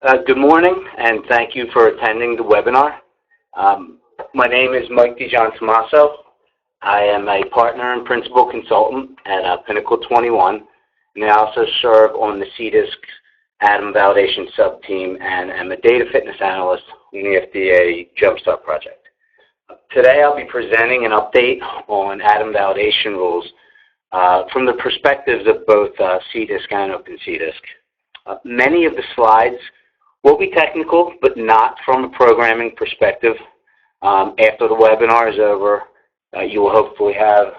Good morning, and thank you for attending the webinar. My name is Mike DiGiantomasso. I am a partner and principal consultant at Pinnacle 21, and I also serve on the CDISC ADaM validation sub-team and am a Data Fitness Analyst in the FDA JumpStart project. Today I'll be presenting an update on ADaM validation rules from the perspectives of both CDISC and OpenCDISC. Many of the slides will be technical, but not from a programming perspective. After the webinar is over, you will hopefully have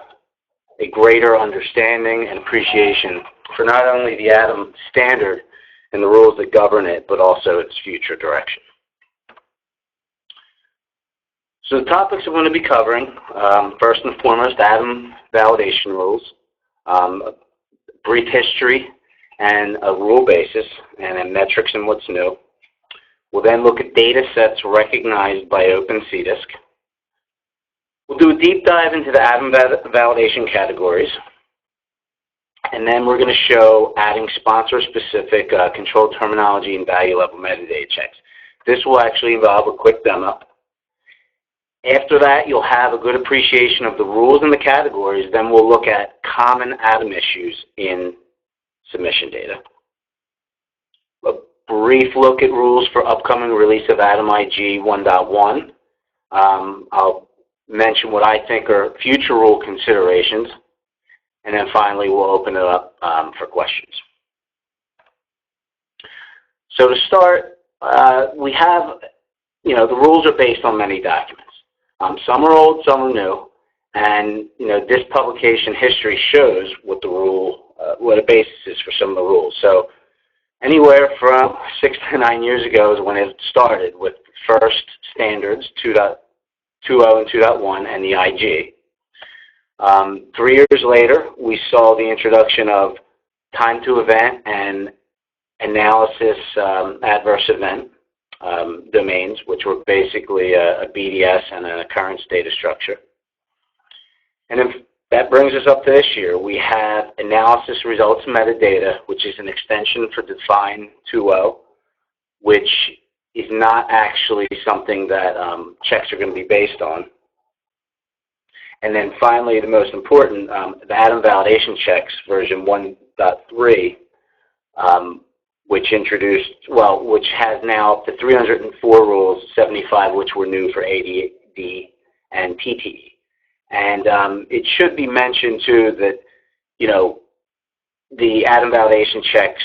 a greater understanding and appreciation for not only the ADaM standard and the rules that govern it, but also its future direction. So the topics I'm going to be covering, first and foremost, ADaM validation rules, brief history and a rule basis, and then metrics and what's new. We'll then look at data sets recognized by OpenCDISC. We'll do a deep dive into the ADaM validation categories. And then we're going to show adding sponsor-specific controlled terminology and value level metadata checks. This will actually involve a quick demo. After that, you'll have a good appreciation of the rules and the categories. Then we'll look at common ADaM issues in submission data. A brief look at rules for upcoming release of ADM IG 1.1. I'll mention what I think are future rule considerations, and then finally we'll open it up for questions. So to start, we have, the rules are based on many documents. Some are old, some are new, and this publication history shows what the rule, what a basis is for some of the rules. So anywhere from 6 to 9 years ago is when it started with first standards 2.0 and 2.1 and the IG. 3 years later, we saw the introduction of time to event and analysis adverse event domains, which were basically a BDS and an occurrence data structure. And then that brings us up to this year. We have analysis results metadata, which is an extension for Define.xml, which is not actually something that checks are going to be based on. And then finally, the most important, the ADaM validation checks version 1.3, which has now up to 304 rules, 75 which were new for ADAE and TTE. And it should be mentioned too that, the ADaM validation checks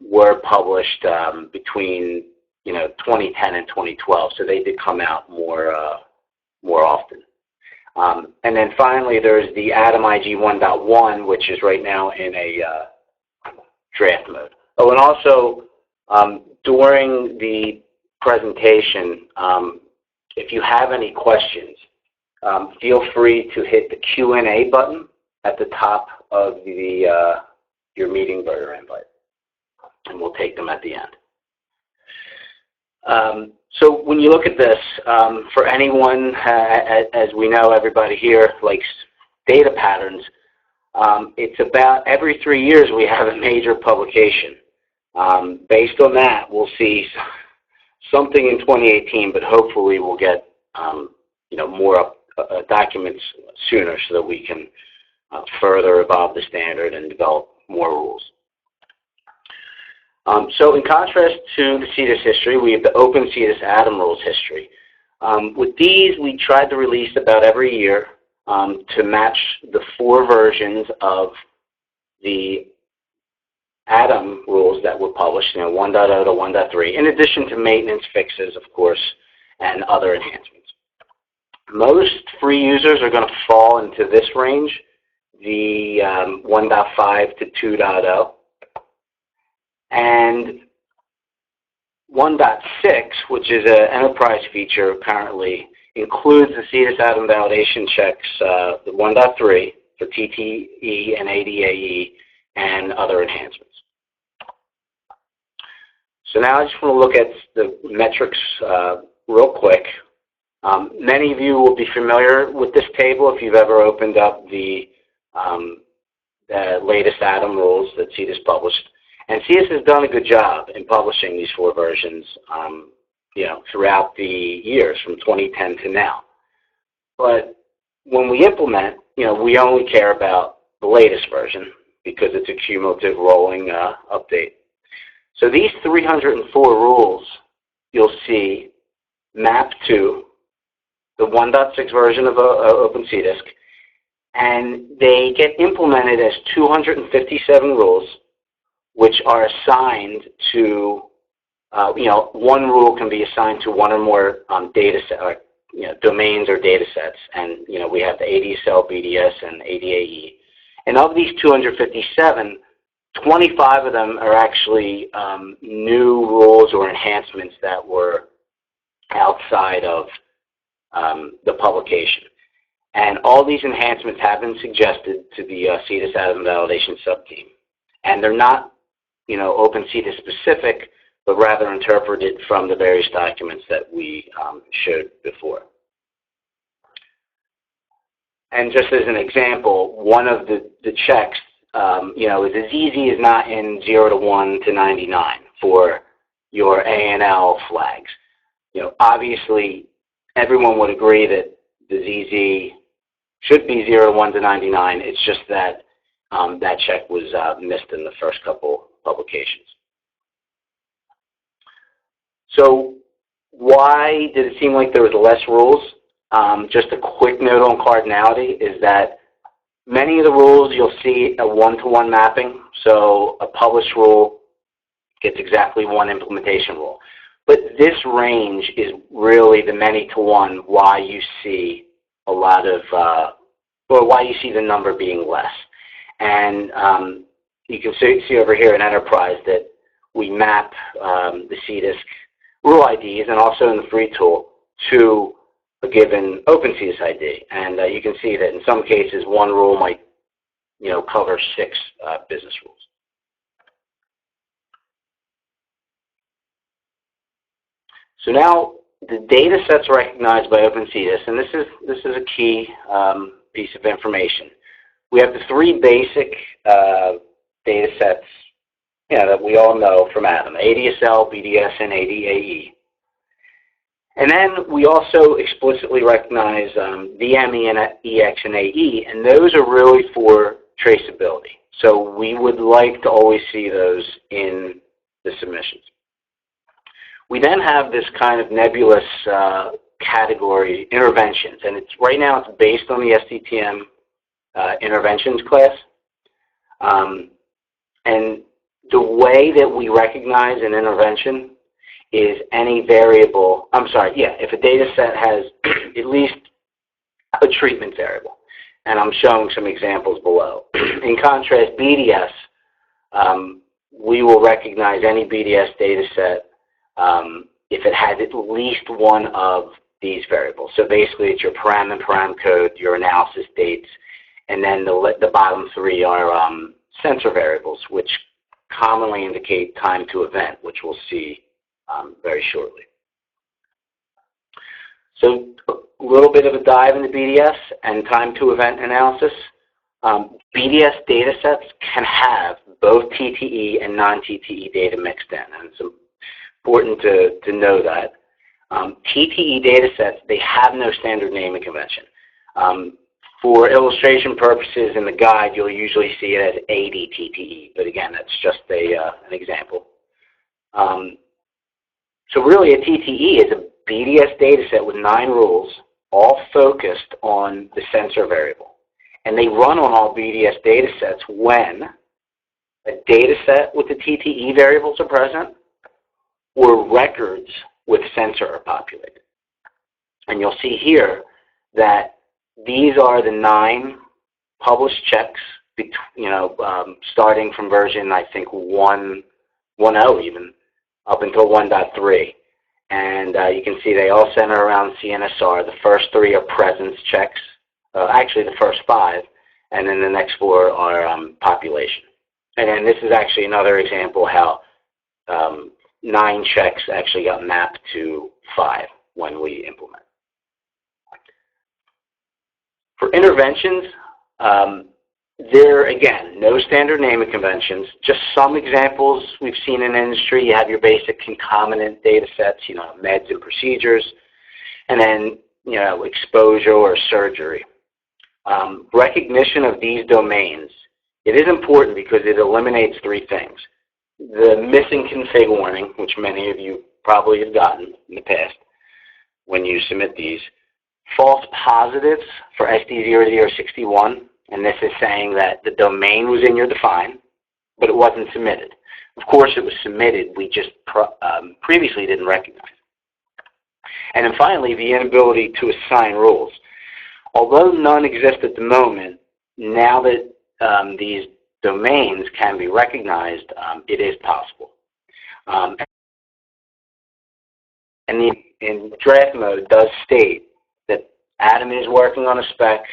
were published between, 2010 and 2012, so they did come out more often. And then finally, there's the ADM IG 1.1, which is right now in a draft mode. Oh, and also, during the presentation, if you have any questions, feel free to hit the Q&A button at the top of your meeting voter invite, and we'll take them at the end. So when you look at this, for anyone, as we know, everybody here likes data patterns, it's about every 3 years we have a major publication. Based on that, we'll see something in 2018, but hopefully we'll get more documents sooner so that we can further evolve the standard and develop more rules. So in contrast to the CDISC history, we have the OpenCDISC ADaM rules history. With these, we tried to release about every year to match the 4 versions of the ADaM rules that were published, 1.0 to 1.3, in addition to maintenance fixes, of course, and other enhancements. Most free users are going to fall into this range, the 1.5 to 2.0. And 1.6, which is an enterprise feature currently, includes the CDISC ADaM validation checks, the 1.3 for TTE and ADAE and other enhancements. So now I just want to look at the metrics real quick. Many of you will be familiar with this table if you've ever opened up the latest ADaM rules that CDISC published. And CDISC has done a good job in publishing these 4 versions, throughout the years from 2010 to now. But when we implement, we only care about the latest version because it's a cumulative rolling update. So these 304 rules you'll see map to the 1.6 version of OpenCDISC, and they get implemented as 257 rules, which are assigned to, one rule can be assigned to one or more data set, or, domains or data sets, and we have the ADSL, BDS, and ADAE. And of these 257, 25 of them are actually new rules or enhancements that were outside of the publication. And all these enhancements have been suggested to the CDISC ADaM validation subteam. And they're not, OpenCDISC specific, but rather interpreted from the various documents that we showed before. And just as an example, one of the checks, is as easy as not in 0 to 1 to 99 for your ANL flags. Obviously, everyone would agree that the ZZ should be 0 to 1 to 99. It's just that that check was missed in the first couple publications. So why did it seem like there was less rules? Just a quick note on cardinality is that many of the rules you'll see a 1-to-1 mapping. So a published rule gets exactly 1 implementation rule. But this range is really the many-to-1 why you see a lot of, or why you see the number being less. And you can see over here in Enterprise that we map the CDISC rule IDs and also in the free tool to a given OpenCDISC ID. And you can see that in some cases 1 rule might cover 6 business rules. So now the data sets recognized by OpenCDISC, and this is a key piece of information. We have the 3 basic data sets that we all know from ADaM: ADSL, BDS, and ADAE. And then we also explicitly recognize DM, EX, and AE, and those are really for traceability. So we would like to always see those in the submissions. We then have this kind of nebulous category, interventions, and right now it's based on the STTM interventions class. And the way that we recognize an intervention is any variable, if a data set has at least a treatment variable. And I'm showing some examples below. In contrast, BDS, we will recognize any BDS data set if it has at least one of these variables. So basically it's your param and param code, your analysis dates, and then the bottom 3 are sensor variables, which commonly indicate time to event, which we'll see very shortly. So a little bit of a dive into BDS and time to event analysis. BDS data sets can have both TTE and non-TTE data mixed in, and it's important to know that. TTE data sets, they have no standard naming convention. For illustration purposes in the guide, you'll usually see it as ADTTE, but again, that's just an example. So really a TTE is a BDS data set with 9 rules, all focused on the sensor variable. And they run on all BDS data sets when a data set with the TTE variables are present or records with sensor are populated. And you'll see here that these are the 9 published checks, starting from version, I think, 1.0 even, up until 1.3. And you can see they all center around CNSR. The first 3 are presence checks, actually the first 5, and then the next 4 are population. And then this is actually another example how 9 checks actually got mapped to 5 when we implement. For interventions, There, again, no standard naming conventions, just some examples we've seen in industry. You have your basic concomitant data sets, meds and procedures, and then, exposure or surgery. Recognition of these domains, it is important because it eliminates three things. The missing config warning, which many of you probably have gotten in the past when you submit these. False positives for SD0061, and this is saying that the domain was in your define, but it wasn't submitted. Of course it was submitted, we just previously didn't recognize it. And then finally, the inability to assign rules. Although none exist at the moment, now that these domains can be recognized, it is possible. And in draft mode does state that ADaM is working on a spec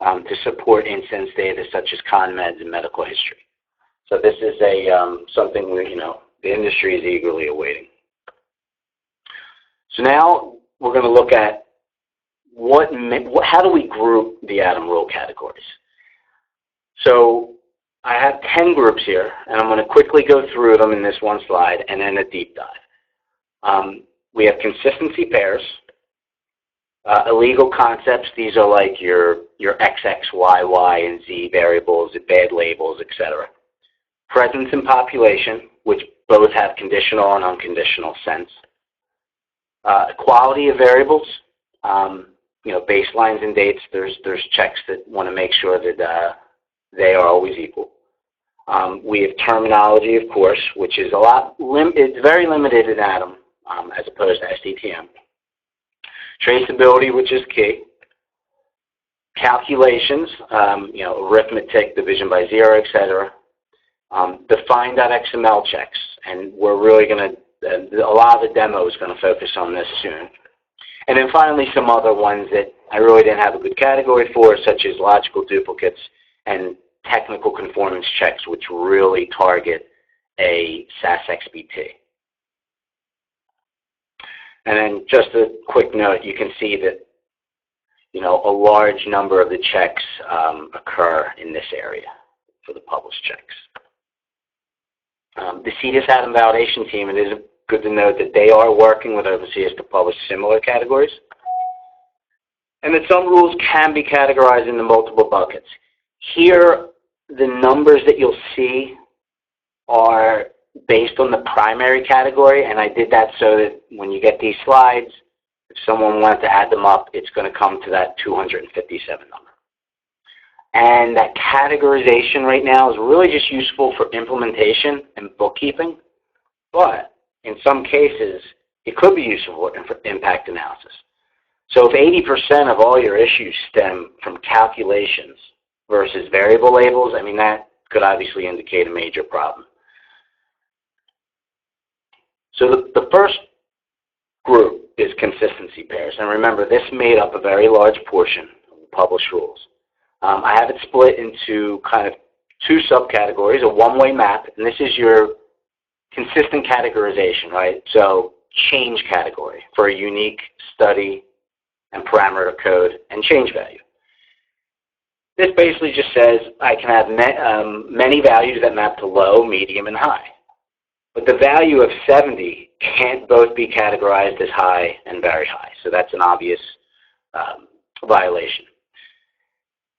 to support instance data such as ConMeds and medical history. So this is something the industry is eagerly awaiting. So now we're going to look at how do we group the ADaM rule categories. So I have 10 groups here, and I'm going to quickly go through them in this one slide and then a deep dive. We have consistency pairs, illegal concepts. These are like your XX, Y, and Z variables, bad labels, etc. Presence and population, which both have conditional and unconditional sense. Equality of variables, baselines and dates. There's checks that want to make sure that they are always equal. We have terminology, of course, which is it's very limited in ADaM as opposed to SDTM. Traceability, which is key. Calculations, arithmetic, division by zero, etc. Define.xml checks, and we're really going to, a lot of the demo is going to focus on this soon. And then finally, some other ones that I really didn't have a good category for, such as logical duplicates and technical conformance checks, which really target a SAS XBT. And then just a quick note, you can see that a large number of the checks occur in this area for the published checks. The CDISC ADaM validation team, it is good to note that they are working with OpenCDISC to publish similar categories, and that some rules can be categorized into multiple buckets. Here, the numbers that you'll see are based on the primary category, and I did that so that when you get these slides, if someone wanted to add them up, it's going to come to that 257 number. And that categorization right now is really just useful for implementation and bookkeeping, but in some cases, it could be useful for impact analysis. So if 80% of all your issues stem from calculations versus variable labels, that could obviously indicate a major problem. So the first group is consistency pairs. And remember, this made up a very large portion of the published rules. I have it split into kind of two subcategories, a one-way map, and this is your consistent categorization, right? So change category for a unique study and parameter code and change value. This basically just says I can have many values that map to low, medium, and high. But the value of 70 can't both be categorized as high and very high. So that's an obvious violation.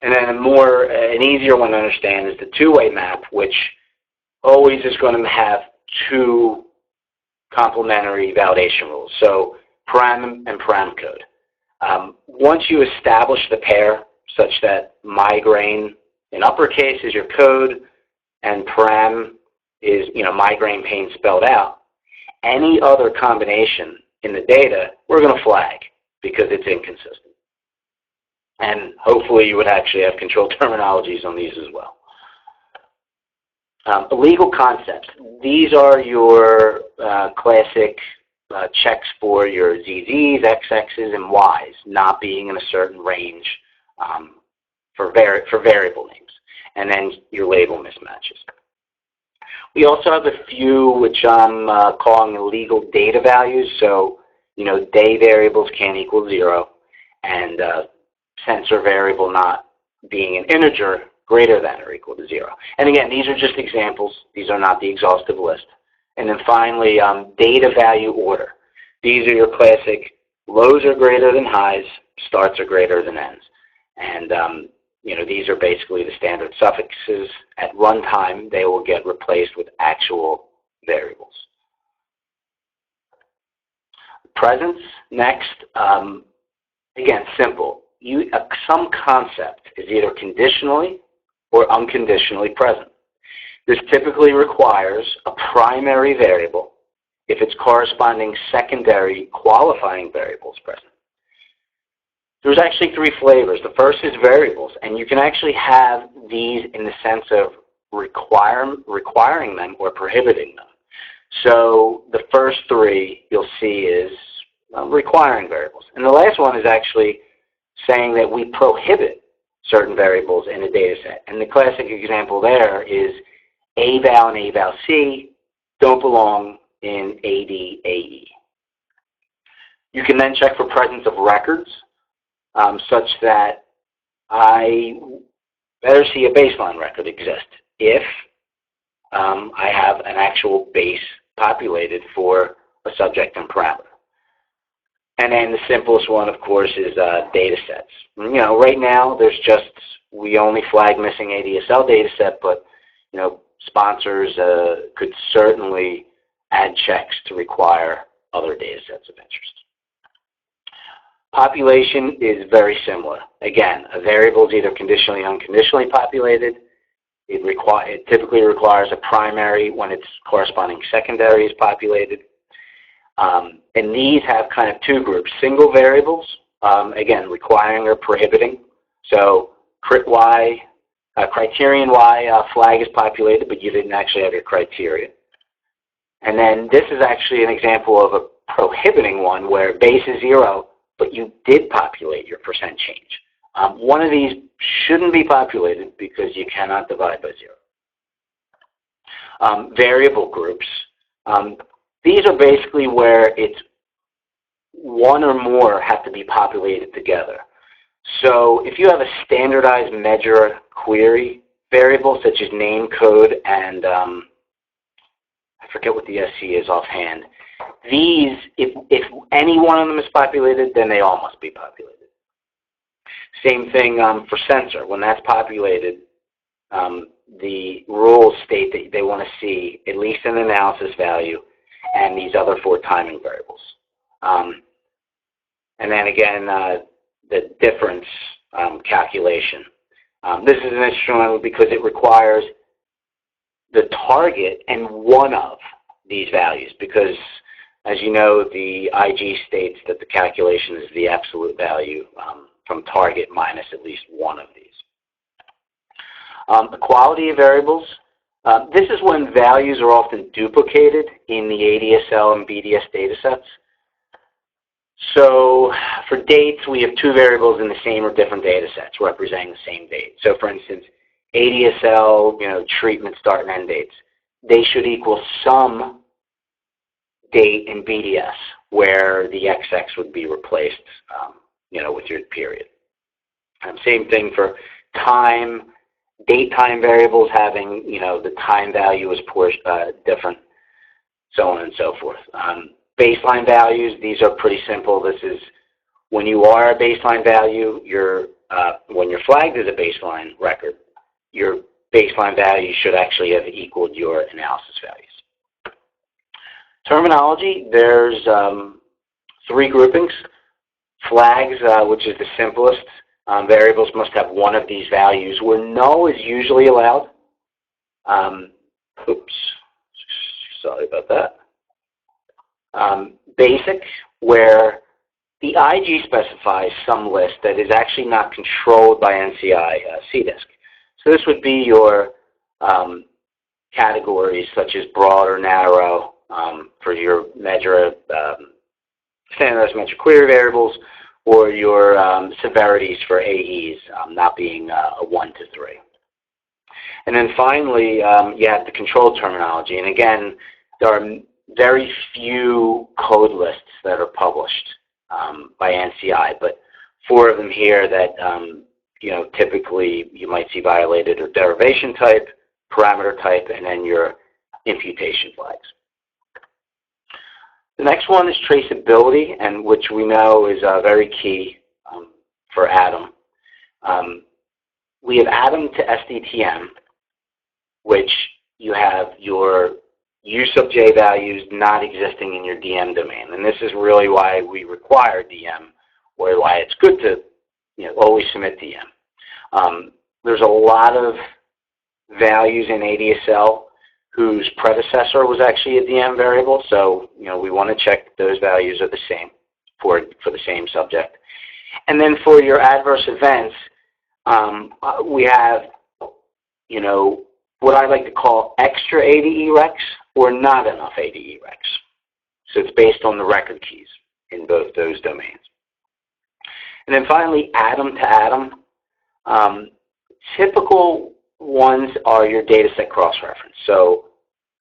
And then an easier one to understand is the two-way map, which always is going to have two complementary validation rules. So param and param code. Once you establish the pair such that migraine in uppercase is your code and param is migraine pain spelled out, any other combination in the data we're going to flag because it's inconsistent. And hopefully you would actually have control terminologies on these as well. Illegal concepts. These are your classic checks for your ZZs, XXs, and Ys not being in a certain range for variable names. And then your label mismatches. We also have a few which I'm calling illegal data values. So, day variables can't equal 0, and sensor variable not being an integer greater than or equal to 0. And again, these are just examples. These are not the exhaustive list. And then finally, data value order. These are your classic lows are greater than highs, starts are greater than ends. And you know, these are basically the standard suffixes. At runtime, they will get replaced with actual variables. Presence, next, again, simple. Some concept is either conditionally or unconditionally present. This typically requires a primary variable if its corresponding secondary qualifying variable is present. There's actually 3 flavors. The first is variables, and you can actually have these in the sense of requiring them or prohibiting them. So the first 3 you'll see is requiring variables. And the last one is actually saying that we prohibit certain variables in a data set. And the classic example there is AVAL and AVAL-C don't belong in ADAE. You can then check for presence of records such that I better see a baseline record exist if I have an actual base populated for a subject and parameter. And then the simplest one, of course, is data sets. You know, right now there's just, we only flag missing ADSL data set, but you know, sponsors could certainly add checks to require other data sets of interest. Population is very similar. Again, a variable is either conditionally or unconditionally populated. It typically requires a primary when its corresponding secondary is populated. And these have kind of 2 groups. Single variables, again, requiring or prohibiting. So criterion Y flag is populated, but you didn't actually have your criteria. And then this is actually an example of a prohibiting one where base is 0, but you did populate your percent change. One of these shouldn't be populated because you cannot divide by 0. Variable groups. These are basically where it's one or more have to be populated together. So if you have a standardized measure query variable such as name, code, and I forget what the SC is offhand. These, if any one of them is populated, then they all must be populated. Same thing for sensor. When that's populated, the rules state that they want to see at least an analysis value and these other 4 timing variables. And then again, the difference calculation. This is an interesting one because it requires the target and one of these values because, as you know, the IG states that the calculation is the absolute value from target minus at least one of these. Equality of variables. This is when values are often duplicated in the ADSL and BDS datasets. So for dates, we have 2 variables in the same or different datasets representing the same date. So for instance, ADSL, you know, treatment start and end dates, they should equal some date in BDS where the XX would be replaced, you know, with your period. Same thing for time. Date time variables having, you know, the time value is different, so on and so forth. Baseline values, these are pretty simple. This is when you are a baseline value, when you're flagged as a baseline record, your baseline value should actually have equaled your analysis values. Terminology, there's 3 groupings. Flags, which is the simplest. Variables must have one of these values where null is usually allowed. Oops, sorry about that. Basic, where the IG specifies some list that is actually not controlled by NCI CDISC. So this would be your categories such as broad or narrow for your measure standardized measure query variables, or your severities for AEs not being a 1 to 3. And then finally, you have the control terminology. And again, there are very few code lists that are published by NCI, but 4 of them here that typically you might see violated or derivation type, parameter type, and then your imputation flags. The next one is traceability, and which we know is very key for ADaM. We have ADaM to SDTM, which you have your U sub J values not existing in your DM domain. And this is really why we require DM, or why it's good to always submit DM. There's a lot of values in ADSL whose predecessor was actually a DM variable, so we want to check those values are the same for the same subject. And then for your adverse events, we have what I like to call extra ADE recs or not enough ADE recs. So it's based on the record keys in both those domains. And then finally, ADaM to ADaM. Typical ones are your dataset cross-reference. So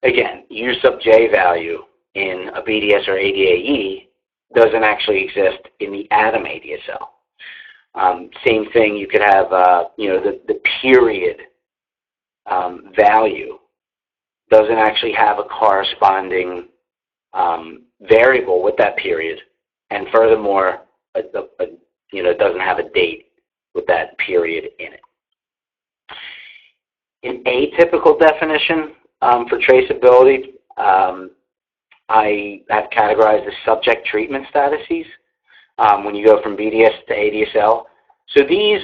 again, U sub J value in a BDS or ADAE doesn't actually exist in the ADaM ADSL. Same thing, you could have the period value doesn't actually have a corresponding variable with that period, and furthermore, it doesn't have a date with that period in it. An atypical definition for traceability, I have categorized as subject treatment statuses when you go from BDS to ADSL. So these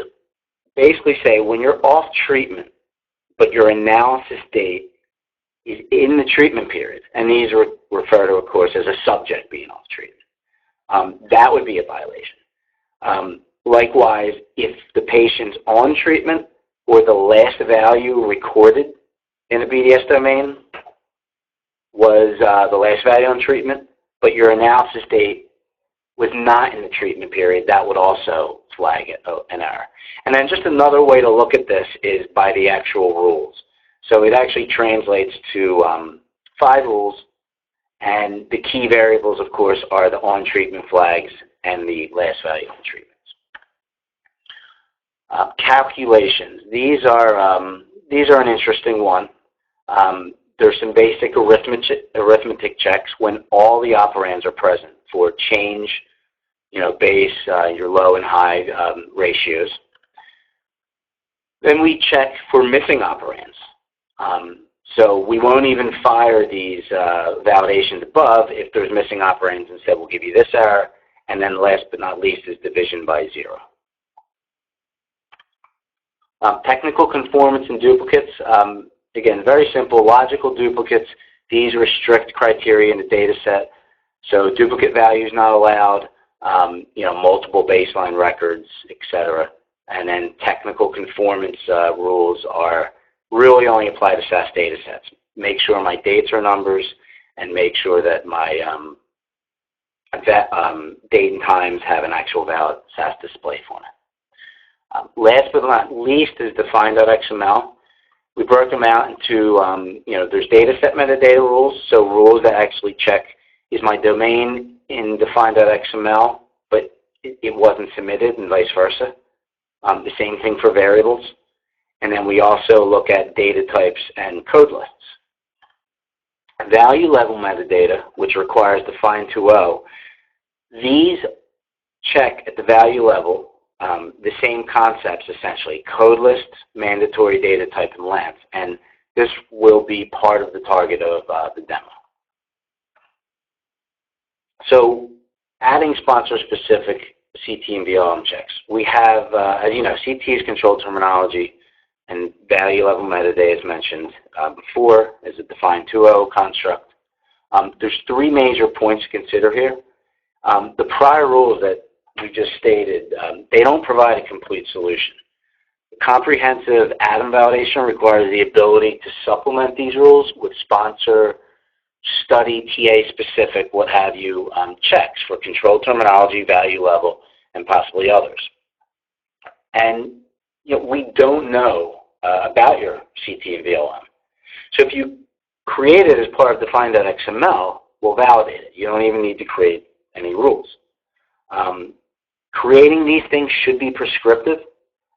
basically say when you're off treatment, but your analysis date is in the treatment period, and these refer to, of course, as a subject being off treatment. That would be a violation. Likewise, if the patient's on treatment or the last value recorded in a BDS domain was the last value on treatment, but your analysis date was not in the treatment period, that would also flag an error. And then just another way to look at this is by the actual rules. So it actually translates to 5 rules, and the key variables, of course, are the on-treatment flags and the last value on treatments. Calculations. These are an interesting one. There's some basic arithmetic checks when all the operands are present for change, base, your low and high ratios. Then we check for missing operands. So we won't even fire these validations above if there's missing operands. Instead, we'll give you this error, and then last but not least is division by 0. Technical conformance and duplicates. Again, very simple, logical duplicates. These restrict criteria in the data set. So duplicate values not allowed, multiple baseline records, etc. And then technical conformance rules are really only apply to SAS data sets. Make sure my dates are numbers, and make sure that my date and times have an actual valid SAS display format. Last but not least is Define.xml. We broke them out into, there's dataset metadata rules, so rules that actually check, is my domain in Define.xml, but it wasn't submitted, and vice versa. The same thing for variables. And then we also look at data types and code lists. Value level metadata, which requires Define 2.0, these check at the value level the same concepts, essentially, code lists, mandatory data type, and length. And this will be part of the target of the demo. So adding sponsor-specific CT and VLM checks. We have, as you know, CT is controlled terminology, and value level metadata, as mentioned before, is a Define 2.0 construct. There's 3 major points to consider here. The prior rules that we just stated, they don't provide a complete solution. Comprehensive ADaM validation requires the ability to supplement these rules with sponsor, study, TA specific, what have you, checks for controlled terminology, value level, and possibly others. And we don't know about your CT and VLM. So if you create it as part of Define.xml, we'll validate it. You don't even need to create any rules. Creating these things should be prescriptive,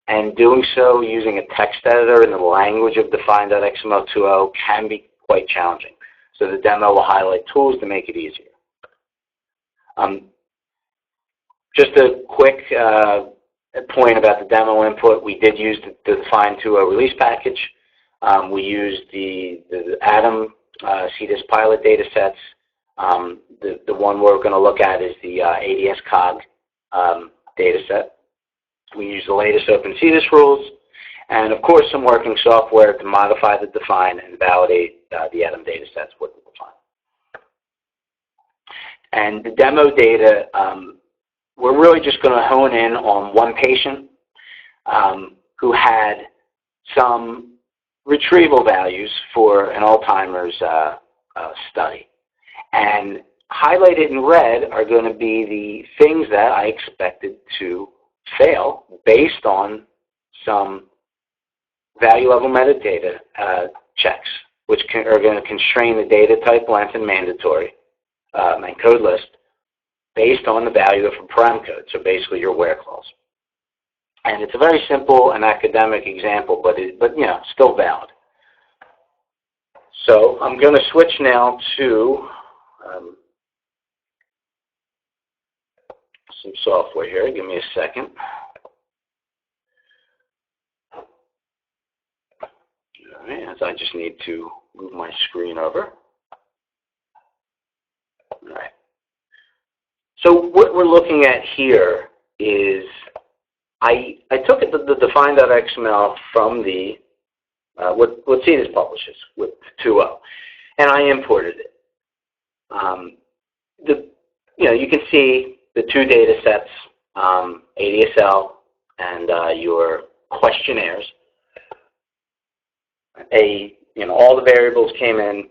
and doing so using a text editor in the language of Define.xml 2.0 can be quite challenging. So the demo will highlight tools to make it easier. Just a quick point about the demo input. We did use the Define 2.0 release package. We used the ADaM CDISC pilot data sets. The one we're going to look at is the ADS-COG data set. We use the latest OpenCDISC rules, and of course some working software to modify the Define and validate the ADaM data sets with the Define. And the demo data, we're really just going to hone in on one patient who had some retrieval values for an Alzheimer's study. And highlighted in red are going to be the things that I expected to fail based on some value level metadata checks, which are going to constrain the data type, length, and mandatory and code list based on the value of a param code, so basically your where clause. And it's a very simple and academic example, but you know, still valid. So I'm going to switch now to some software here. Give me a second. All right, as I just need to move my screen over. All right. So what we're looking at here is I took the Define.xml from the what CDISC publishes with 2.0, and I imported it. You can see the two data sets, ADSL and your questionnaires. All the variables came in,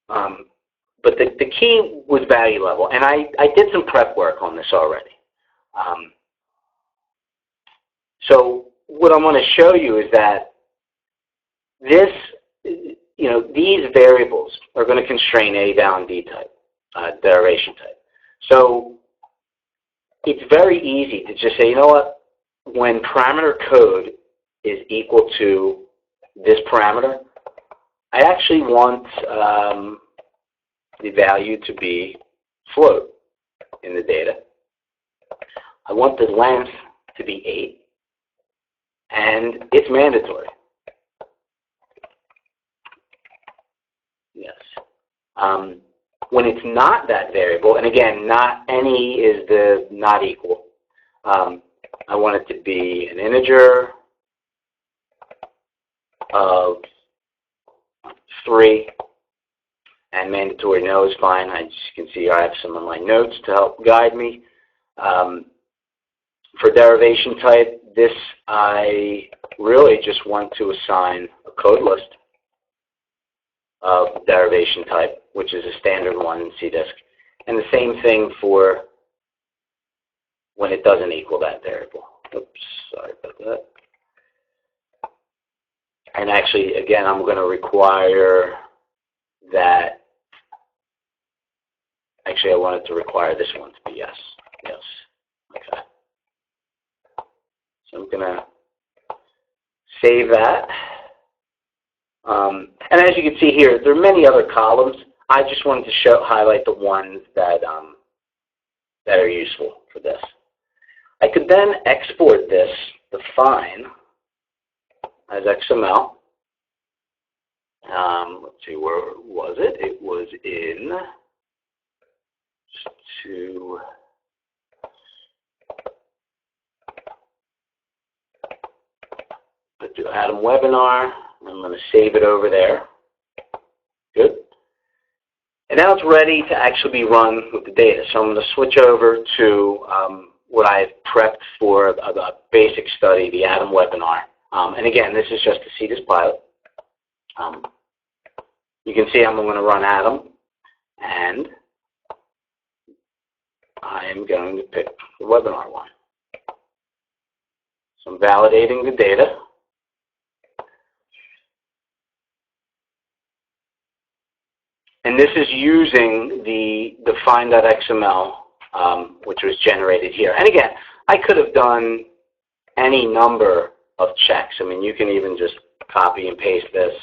but the key was value level, and I did some prep work on this already. So what I want to show you is that these variables are going to constrain A, DAL, and D type, derivation type. So it's very easy to just say, you know what, when parameter code is equal to this parameter, I actually want the value to be float in the data. I want the length to be 8, and it's mandatory. Yes. When it's not that variable, and again, not any is the not equal. I want it to be an integer of 3, and mandatory no is fine. As you can see, I have some of my notes to help guide me. For derivation type, this I really just want to assign a code list of derivation type, which is a standard one in CDISC. And the same thing for when it doesn't equal that variable. Oops, sorry about that. And actually, again, I'm going to require that. Actually, I wanted to require this one to be yes. Yes. Okay. So I'm going to save that. And as you can see here, there are many other columns. I just wanted to highlight the ones that are useful for this. I could then export this, define, as XML. Let's see, where was it? It was in, just to, let's do ADaM webinar. I'm going to save it over there. Good. And now it's ready to actually be run with the data. So I'm going to switch over to what I've prepped for a basic study, the ADaM webinar. And again, this is just a CDISC pilot. You can see I'm going to run ADaM, and I am going to pick the webinar one. So I'm validating the data. And this is using the Define.xml, which was generated here. And again, I could have done any number of checks. I mean, you can even just copy and paste this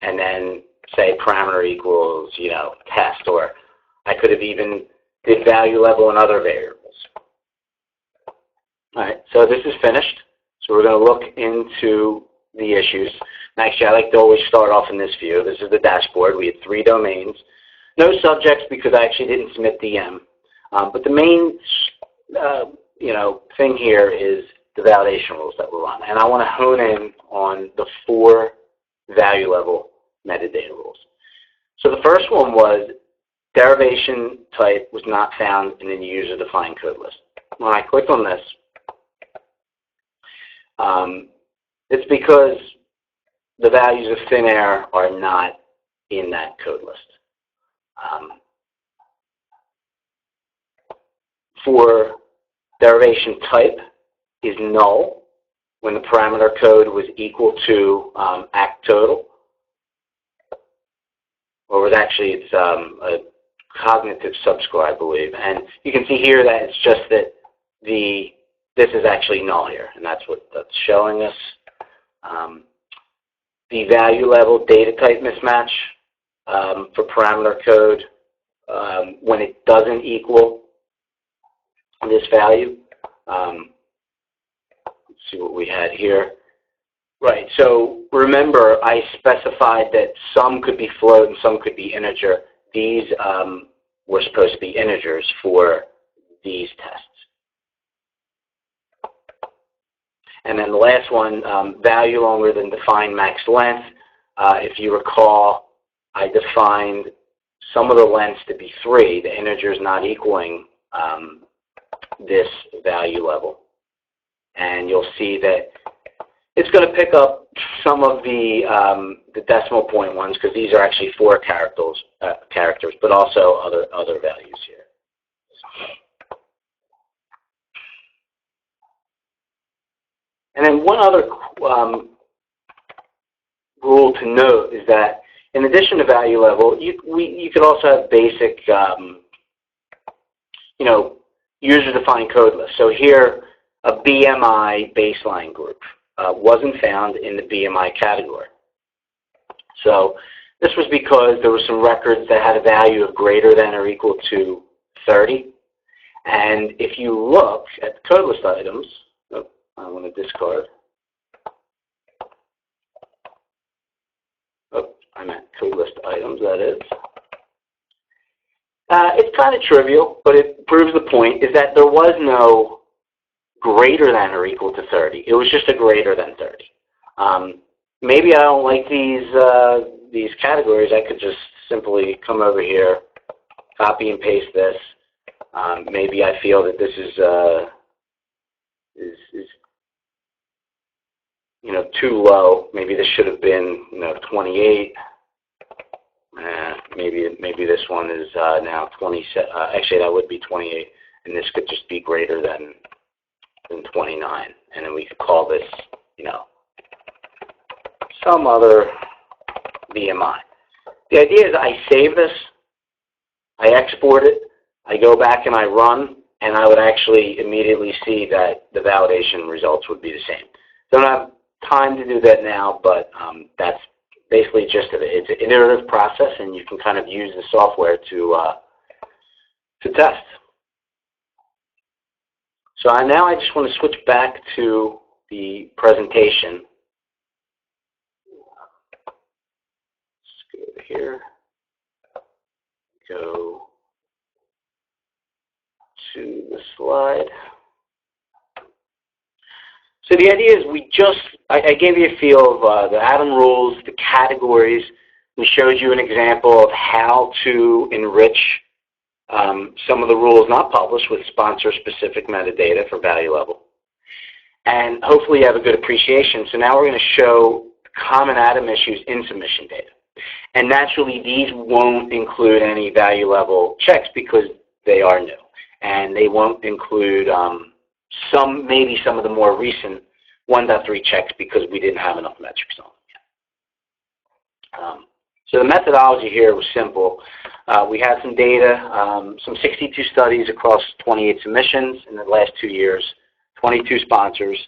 and then say parameter equals, test, or I could have even did value level and other variables. All right, so this is finished. So we're going to look into the issues. And actually, I like to always start off in this view. This is the dashboard. We had 3 domains. No subjects because I actually didn't submit DM. But the main, thing here is the validation rules that we're on. And I want to hone in on the 4 value level metadata rules. So the first one was derivation type was not found in the user-defined code list. When I click on this, it's because the values of thin air are not in that code list. For derivation type is null when the parameter code was equal to act total, or was actually it's a cognitive subscore, I believe. And you can see here that it's just that this is actually null here, and that's what that's showing us. The value level data type mismatch for parameter code when it doesn't equal this value. Let's see what we had here. Right, so remember I specified that some could be float and some could be integer. These were supposed to be integers for these tests. And then the last one, value longer than defined max length. If you recall, I defined some of the lengths to be 3, the integers not equaling this value level. And you'll see that it's going to pick up some of the decimal point ones because these are actually 4 characters, but also other values here. And then one other rule to note is that in addition to value level, you could also have basic, user-defined code lists. So here, a BMI baseline group wasn't found in the BMI category. So this was because there were some records that had a value of greater than or equal to 30. And if you look at the code list items, I want to discard. I meant code list items, that is. It's kind of trivial, but it proves the point, is that there was no greater than or equal to 30. It was just a greater than 30. Maybe I don't like these categories. I could just simply come over here, copy and paste this. Maybe I feel that this is too low. Maybe this should have been 28. Maybe this one is now 27. Actually, that would be 28, and this could just be greater than 29, and then we could call this some other BMI. The idea is I save this, I export it, I go back and I run, and I would actually immediately see that the validation results would be the same. Don't have time to do that now, but that's basically just of it. It's an iterative process, and you can kind of use the software to test. So now I just want to switch back to the presentation. Let's go over here. Go to the slide. So the idea is I gave you a feel of the ADaM rules, the categories. We showed you an example of how to enrich some of the rules not published with sponsor-specific metadata for value level. And hopefully you have a good appreciation. So now we're going to show common ADaM issues in submission data. And naturally, these won't include any value level checks because they are new. And they won't include maybe some of the more recent 1.3 checks because we didn't have enough metrics on them yet. So the methodology here was simple. We had some data, some 62 studies across 28 submissions in the last 2 years, 22 sponsors,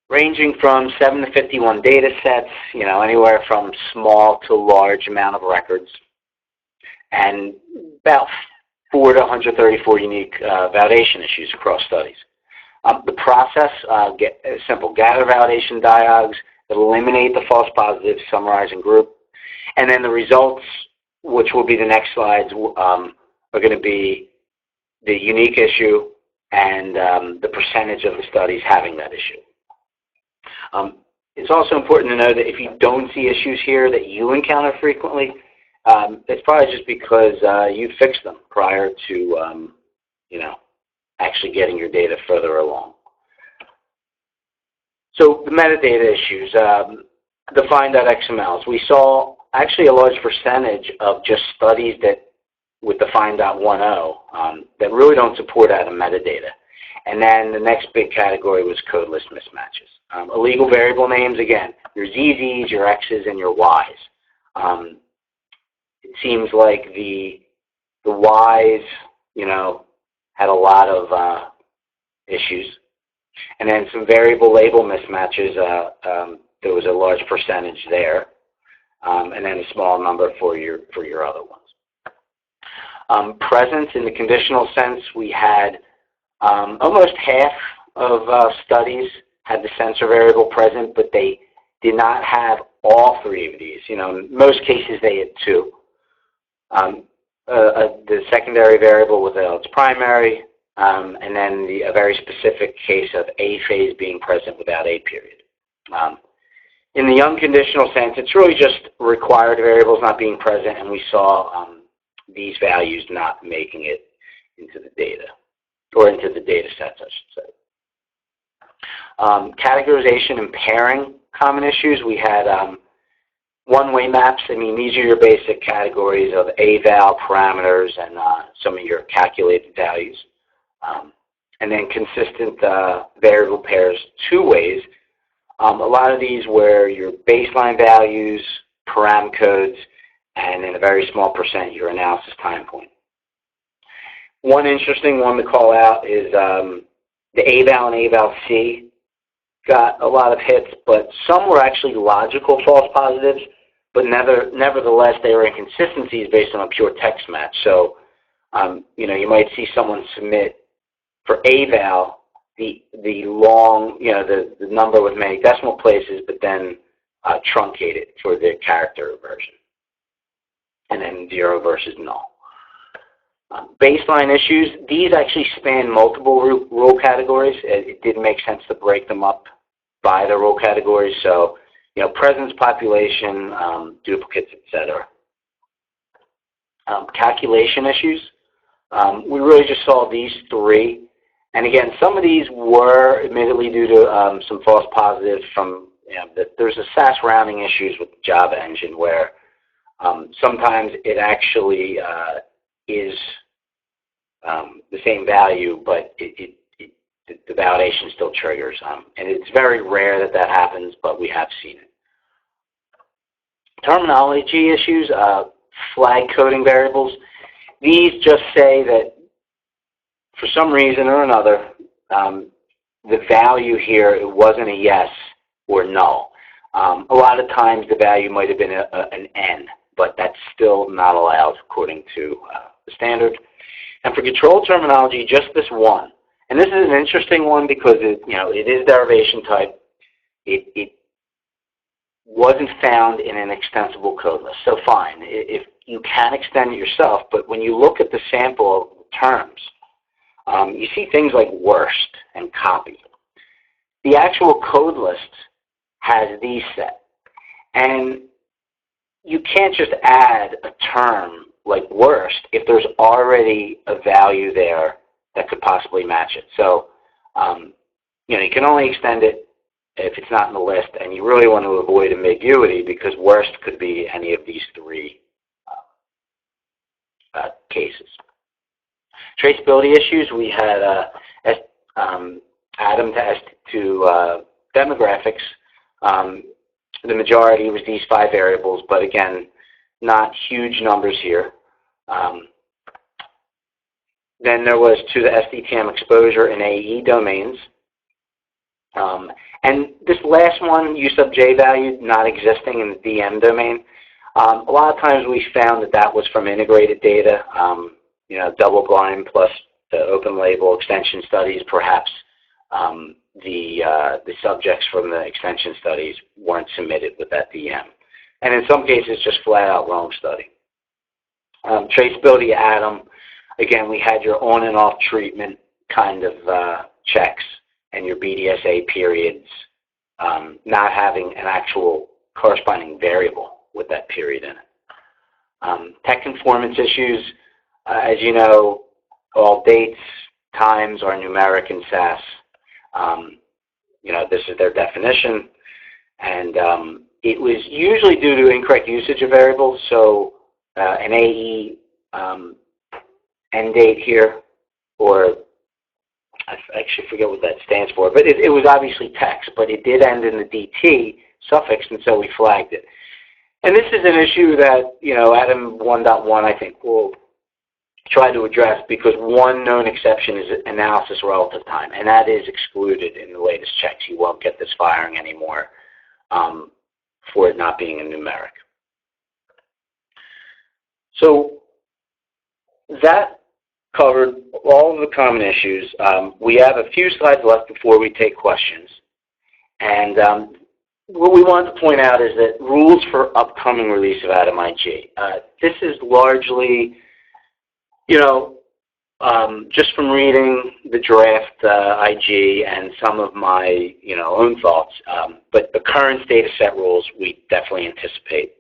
ranging from 7 to 51 data sets, anywhere from small to large amount of records, and about 4 to 134 unique validation issues across studies. The process, simple, gather validation dialogues, eliminate the false positives, summarize and group, and then the results, which will be the next slides, are going to be the unique issue and the percentage of the studies having that issue. It's also important to know that if you don't see issues here that you encounter frequently, it's probably just because you fixed them prior to, actually getting your data further along. So the metadata issues, Define.xml. We saw actually a large percentage of just studies that with Define.10 that really don't support ADaM metadata. And then the next big category was code list mismatches. Illegal variable names, again, your ZZs, your X's, and your Y's. It seems like the Y's, had a lot of issues. And then some variable label mismatches, there was a large percentage there. And then a small number for your other ones. Presence in the conditional sense, we had almost half of studies had the sensor variable present, but they did not have all three of these. In most cases they had two. The secondary variable without its primary, and then a very specific case of A phase being present without A period. In the unconditional sense, it's really just required variables not being present, and we saw these values not making it into the data, or into the data sets, I should say. Categorization and pairing common issues. We had one-way maps. These are your basic categories of eval parameters and some of your calculated values. And then consistent variable pairs two ways. A lot of these were your baseline values, param codes, and in a very small percent your analysis time point. One interesting one to call out is the eval and eval-C got a lot of hits, but some were actually logical false positives, but nevertheless they were inconsistencies based on a pure text match. So, you might see someone submit for eval the long, the number with many decimal places, but then truncate it for the character version, and then 0 versus null. Baseline issues, these actually span multiple rule categories. It did make sense to break them up by the rule categories. So, presence, population, duplicates, etc. Calculation issues, we really just saw these three. And again, some of these were admittedly due to some false positives from, there's a SAS rounding issues with the Java engine where sometimes it actually is the same value, but the validation still triggers. And it's very rare that happens, but we have seen it. Terminology issues, flag coding variables. These just say that for some reason or another, the value here, it wasn't a yes or no. A lot of times the value might have been an N, but that's still not allowed according to the standard. And for control terminology, just this one. And this is an interesting one because it is derivation type. It wasn't found in an extensible code list. So fine, if you can extend it yourself, but when you look at the sample of terms, you see things like worst and copy. The actual code list has these set. And you can't just add a term like worst if there's already a value there that could possibly match it. So, you can only extend it if it's not in the list, and you really want to avoid ambiguity because worst could be any of these three cases. Traceability issues, we had ADaM to demographics. The majority was these 5 variables, but again, not huge numbers here. Then there was to the SDTM exposure and AE domains. And this last one, use of J value not existing in the DM domain, a lot of times we found that that was from integrated data, you know, double blind plus the open label extension studies, perhaps the subjects from the extension studies weren't submitted with that DM. And in some cases, just flat out wrong study. Traceability ADaM, again, we had your on and off treatment kind of checks and your BDSA periods not having an actual corresponding variable with that period in it. Tech conformance issues, as you know, all dates, times are numeric in SAS. You know, this is their definition, and it was usually due to incorrect usage of variables. So an AE end date here, or I actually forget what that stands for, but it was obviously text, but it did end in the DT suffix, and so we flagged it. And this is an issue that, you know, ADaM 1.1 I think will try to address, because one known exception is analysis relative time, and that is excluded in the latest checks. You won't get this firing anymore for it not being a numeric. So that covered all of the common issues. We have a few slides left before we take questions. And what we want to point out is that rules for upcoming release of ADAM IG. This is largely, you know, just from reading the draft IG and some of my, you know, own thoughts, but the current data set rules we definitely anticipate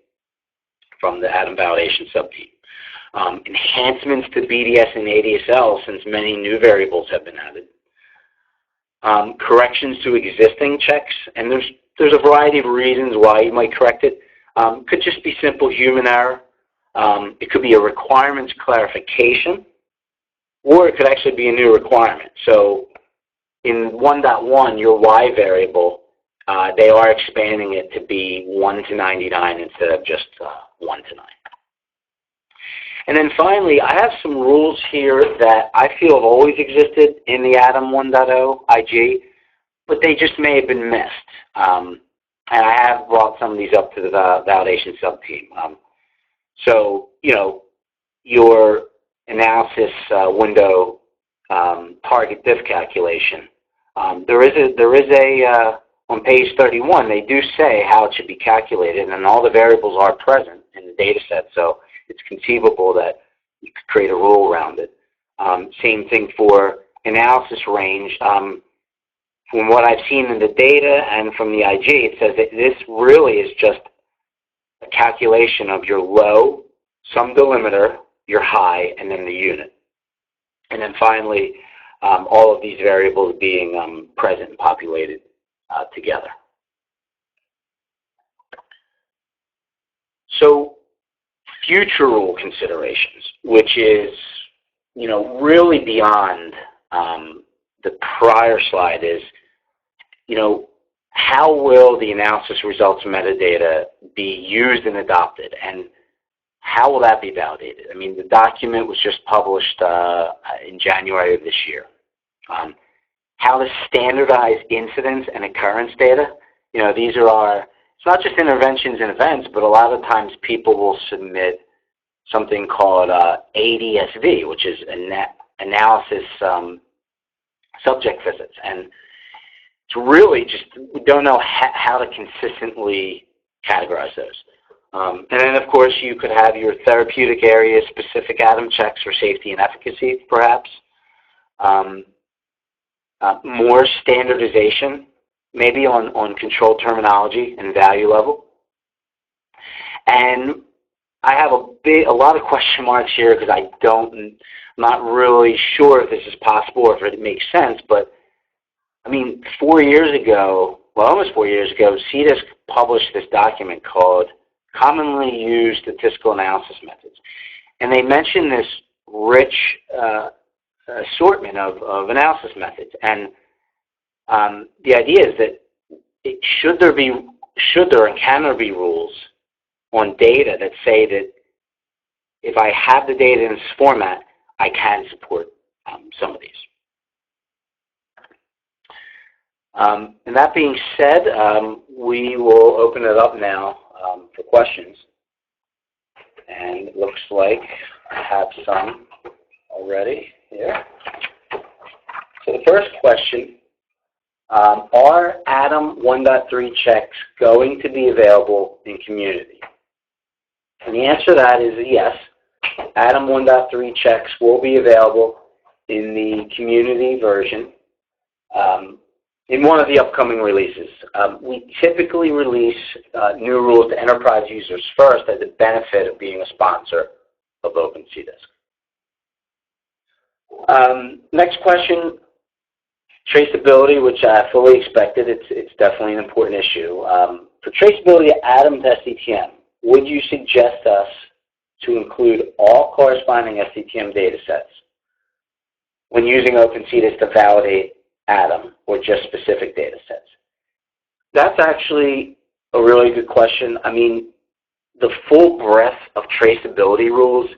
from the ADaM validation subteam. Enhancements to BDS and ADSL, since many new variables have been added. Corrections to existing checks, and there's a variety of reasons why you might correct it. Could just be simple human error. It could be a requirements clarification, or it could actually be a new requirement. So in 1.1, your Y variable, they are expanding it to be 1 to 99 instead of just 1 to 9. And then finally, I have some rules here that I feel have always existed in the ADaM 1.0 IG, but they just may have been missed. And I have brought some of these up to the validation subteam. So, you know, your analysis window target diff calculation. There is a on page 31, they do say how it should be calculated, and all the variables are present in the data set, so it's conceivable that you could create a rule around it. Same thing for analysis range. From what I've seen in the data and from the IG, it says that this really is just a calculation of your low, some delimiter, your high, and then the unit. And then finally, all of these variables being present and populated together. So future rule considerations, which is, you know, really beyond the prior slide, is, you know, how will the analysis results metadata be used and adopted, and how will that be validated? I mean, the document was just published in January of this year. How to standardize incidence and occurrence data. You know, these are it's not just interventions and events, but a lot of times people will submit something called ADSV, which is analysis subject visits. And it's really just, we don't know how to consistently categorize those. And then, of course, you could have your therapeutic area specific ADaM checks for safety and efficacy, perhaps. More standardization, maybe on control terminology and value level. And I have a lot of question marks here because I'm not really sure if this is possible or if it makes sense, but I mean, 4 years ago, well, almost 4 years ago, CDISC published this document called Commonly Used Statistical Analysis Methods. And they mentioned this rich assortment of analysis methods. And the idea is that should there and can there be rules on data that say that if I have the data in this format, I can support some of these. And that being said, we will open it up now for questions. And it looks like I have some already here. So the first question, are ADaM 1.3 checks going to be available in community? And the answer to that is yes. ADaM 1.3 checks will be available in the community version in one of the upcoming releases. We typically release new rules to enterprise users first as a benefit of being a sponsor of OpenCDISC. Next question, traceability, which I fully expected. It's definitely an important issue. For traceability of ADaM to SDTM, would you suggest us to include all corresponding SDTM datasets when using OpenCDISC to validate ADaM or just specific datasets? That's actually a really good question. I mean, the full breadth of traceability rules,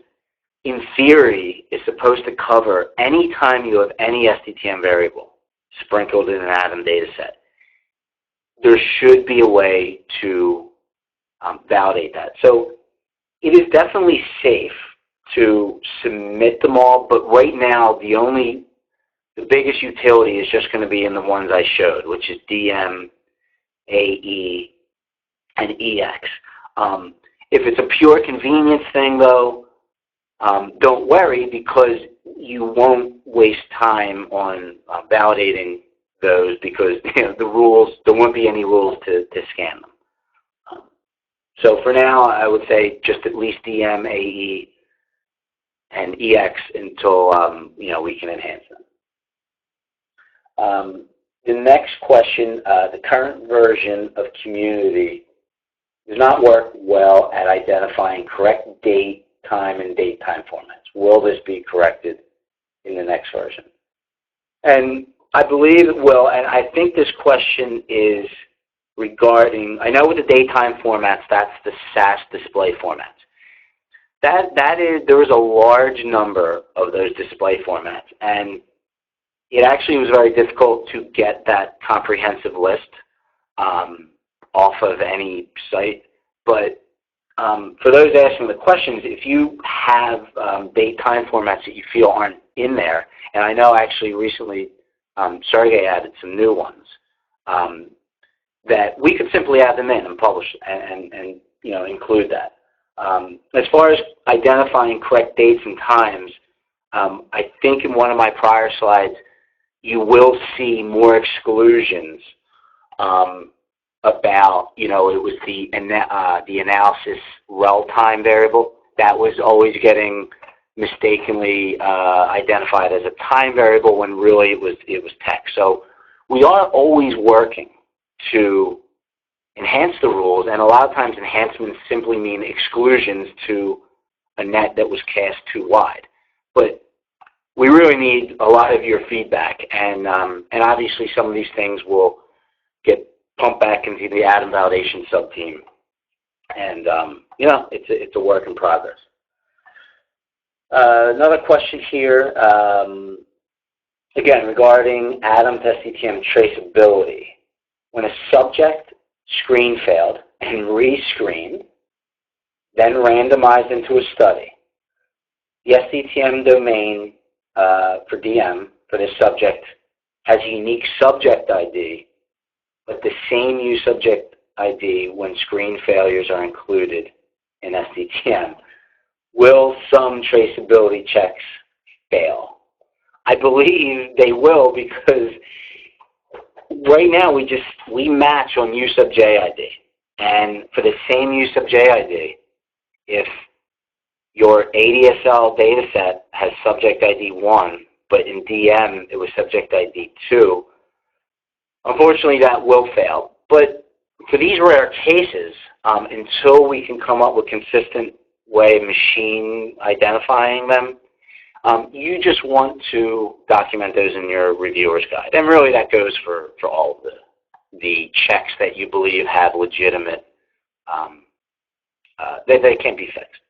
in theory, is supposed to cover any time you have any SDTM variable sprinkled in an ADaM dataset. There should be a way to validate that. So it is definitely safe to submit them all, but right now the biggest utility is just going to be in the ones I showed, which is DM, AE, and EX. If it's a pure convenience thing, though, don't worry, because you won't waste time on validating those, because the rules, there won't be any rules to scan them. So for now, I would say just at least DM, AE, and EX until we can enhance them. The next question, the current version of Community does not work well at identifying correct date, time, and date time formats. Will this be corrected in the next version? And I believe it will, and I think this question is regarding, I know with the daytime formats, that's the SAS display formats. There is a large number of those display formats, and it actually was very difficult to get that comprehensive list off of any site. But for those asking the questions, if you have daytime formats that you feel aren't in there, and I know actually recently Sergey added some new ones, that we could simply add them in and publish and include that. As far as identifying correct dates and times, I think in one of my prior slides you will see more exclusions about, it was the analysis rel time variable that was always getting mistakenly identified as a time variable when really it was text. So we are always working to enhance the rules, and a lot of times enhancements simply mean exclusions to a net that was cast too wide. But we really need a lot of your feedback, and obviously some of these things will get pumped back into the ADaM validation sub-team, and it's a work in progress. Another question here, again regarding ADaM to SDTM traceability. When a subject screen failed and rescreened, then randomized into a study, the SDTM domain for DM for this subject has a unique subject ID, but the same subject ID when screen failures are included in SDTM. Will some traceability checks fail? I believe they will, because right now we match on U sub J ID, and for the same U sub J ID, if your ADSL dataset has subject ID 1, but in DM it was subject ID 2, unfortunately that will fail. But for these rare cases, until we can come up with a consistent way of machine identifying them, you just want to document those in your reviewer's guide. And really that goes for all of the checks that you believe have legitimate, they can't be fixed.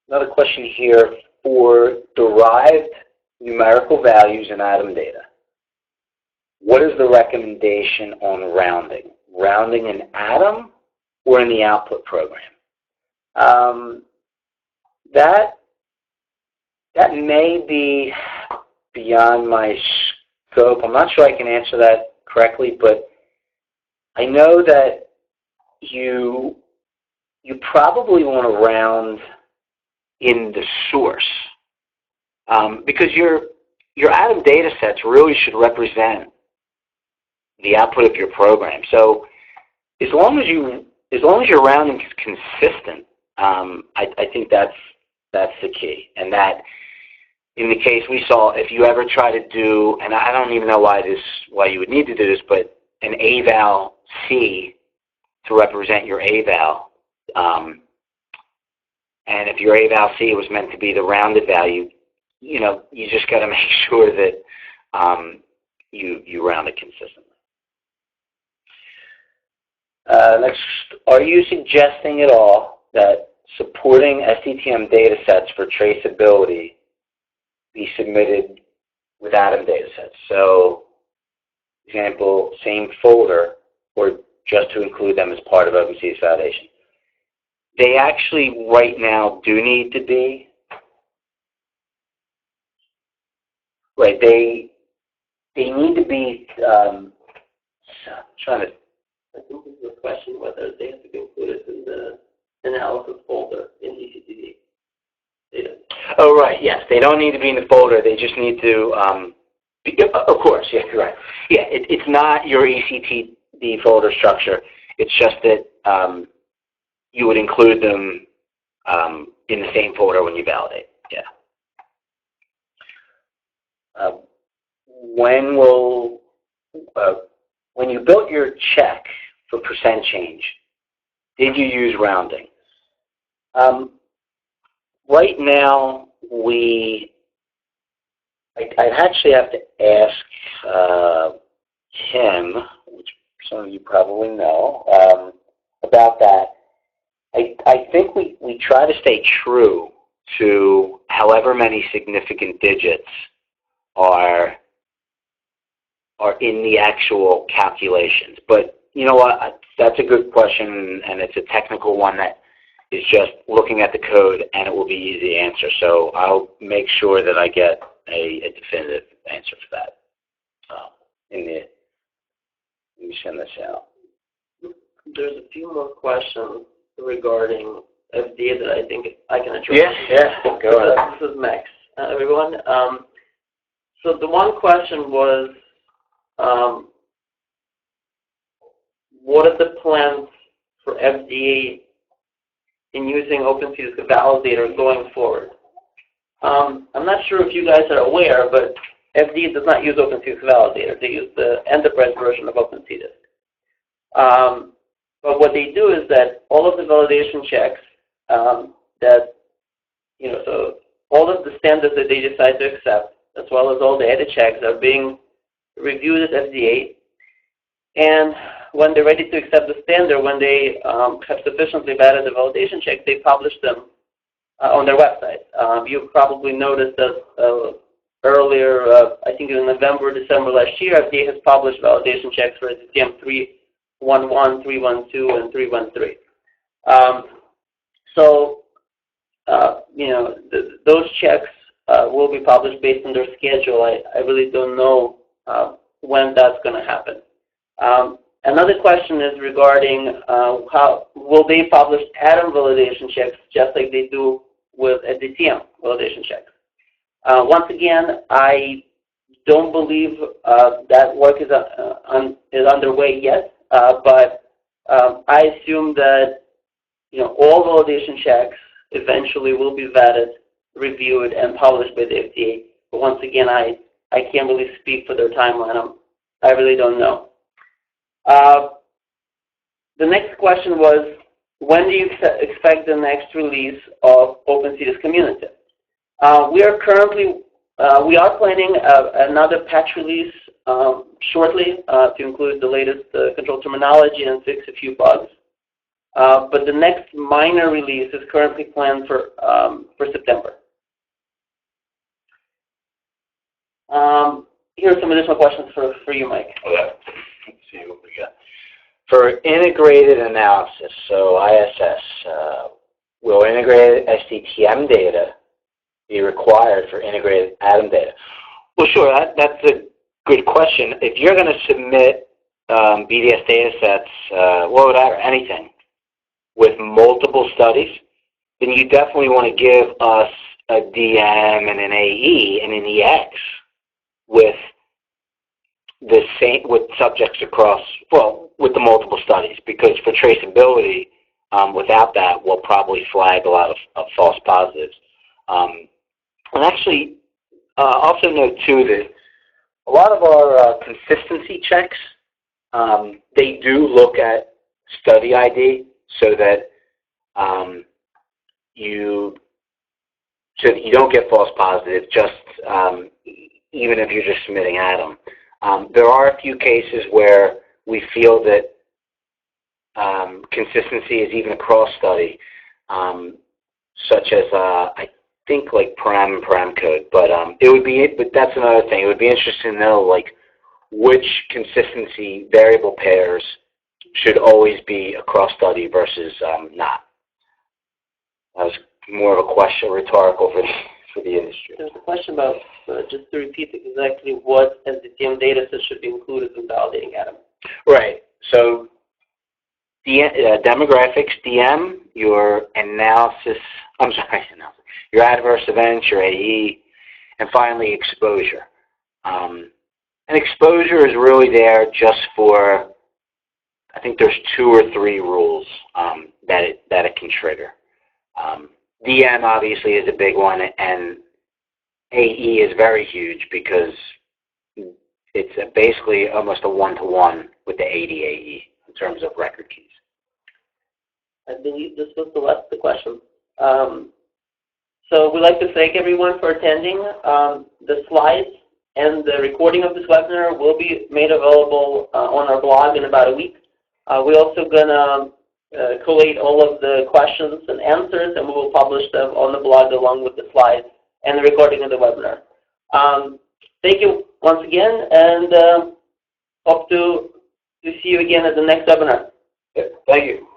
Another question here, for derived numerical values in ADaM data, what is the recommendation on rounding? Rounding in ADaM or in the output program? That may be beyond my scope. I'm not sure I can answer that correctly, but I know that you probably want to round in the source because your ADaM data sets really should represent the output of your program. So as long as your rounding is consistent, I think that's the key. And that in the case we saw, if you ever try to do, and I don't even know why you would need to do this, but an eval C to represent your eval, and if your eval C was meant to be the rounded value, you just got to make sure that you round it consistently. Next, are you suggesting at all that supporting STTM data sets for traceability be submitted with ADaM data sets? So, example, same folder, or just to include them as part of OpenCDISC validation? They actually right now do need to be. Right, they need to be. I'm trying to. I think this is a question whether they have to be included in the analysis folder in ECTD data. Oh, right, yes. They don't need to be in the folder. They just need to, of course, yeah, right. Yeah, it's not your ECTD folder structure. It's just that you would include them in the same folder when you validate, yeah. When you built your check for percent change, did you use rounding? Right now, I'd actually have to ask him, which some of you probably know, about that. I think we try to stay true to however many significant digits are in the actual calculations. But you know what? That's a good question, and it's a technical one that is just looking at the code, and it will be easy to answer. So I'll make sure that I get a definitive answer for that. Let me send this out. There's a few more questions regarding FDA that I think I can address. Yeah, go ahead. This is Max, everyone. So the one question was, what are the plans for FDA in using OpenCDISC validator going forward? I'm not sure if you guys are aware, but FDA does not use OpenCDISC validator. They use the enterprise version of OpenCDISC. But what they do is that all of the validation checks so all of the standards that they decide to accept, as well as all the edit checks, are being reviewed at FDA. And when they're ready to accept the standard, when they have sufficiently vetted the validation check, they publish them on their website. You probably noticed that earlier, I think in November, December last year, FDA has published validation checks for ADM 311, 312, and 313. Those checks will be published based on their schedule. I really don't know when that's going to happen. Another question is regarding how will they publish ADaM validation checks just like they do with ADM validation checks. Once again, I don't believe that work is underway yet, but I assume that all validation checks eventually will be vetted, reviewed, and published by the FDA. But once again, I can't really speak for their timeline. I really don't know. The next question was, when do you expect the next release of OpenCDISC Community? We are planning another patch release shortly to include the latest control terminology and fix a few bugs. But the next minor release is currently planned for September. here's some additional questions for you, Mike. Okay. Let's see what we got. For integrated analysis, so ISS, will integrated STTM data be required for integrated ADaM data? Well, sure, that's a good question. If you're going to submit BDS datasets, whatever, anything, with multiple studies, then you definitely want to give us a DM and an AE and an EX with the same, with subjects across, well, with the multiple studies, because for traceability, without that, we'll probably flag a lot of false positives. And actually, also note too that a lot of our consistency checks, they do look at study ID so that you don't get false positive, just even if you're just submitting ADaM. There are a few cases where we feel that consistency is even across study, such as I think like param and param code, but but that's another thing. It would be interesting to know like which consistency variable pairs should always be across study versus not. That was more of a question, rhetorical for the industry. There's a question about, just to repeat exactly what STTM data sets should be included in validating ADaM. Right. So demographics, DM, your analysis, your adverse events, your AE, and finally exposure. And exposure is really there just for, I think there's 2 or 3 rules that it can trigger. DM obviously is a big one, and AE is very huge because it's basically almost a one-to-one with the ADAE in terms of record keys. I believe this was the last of the questions. So we'd like to thank everyone for attending. The slides and the recording of this webinar will be made available on our blog in about a week. We're also going to collate all of the questions and answers, and we will publish them on the blog along with the slides and the recording of the webinar. Thank you once again, and hope to see you again at the next webinar. Yep, thank you.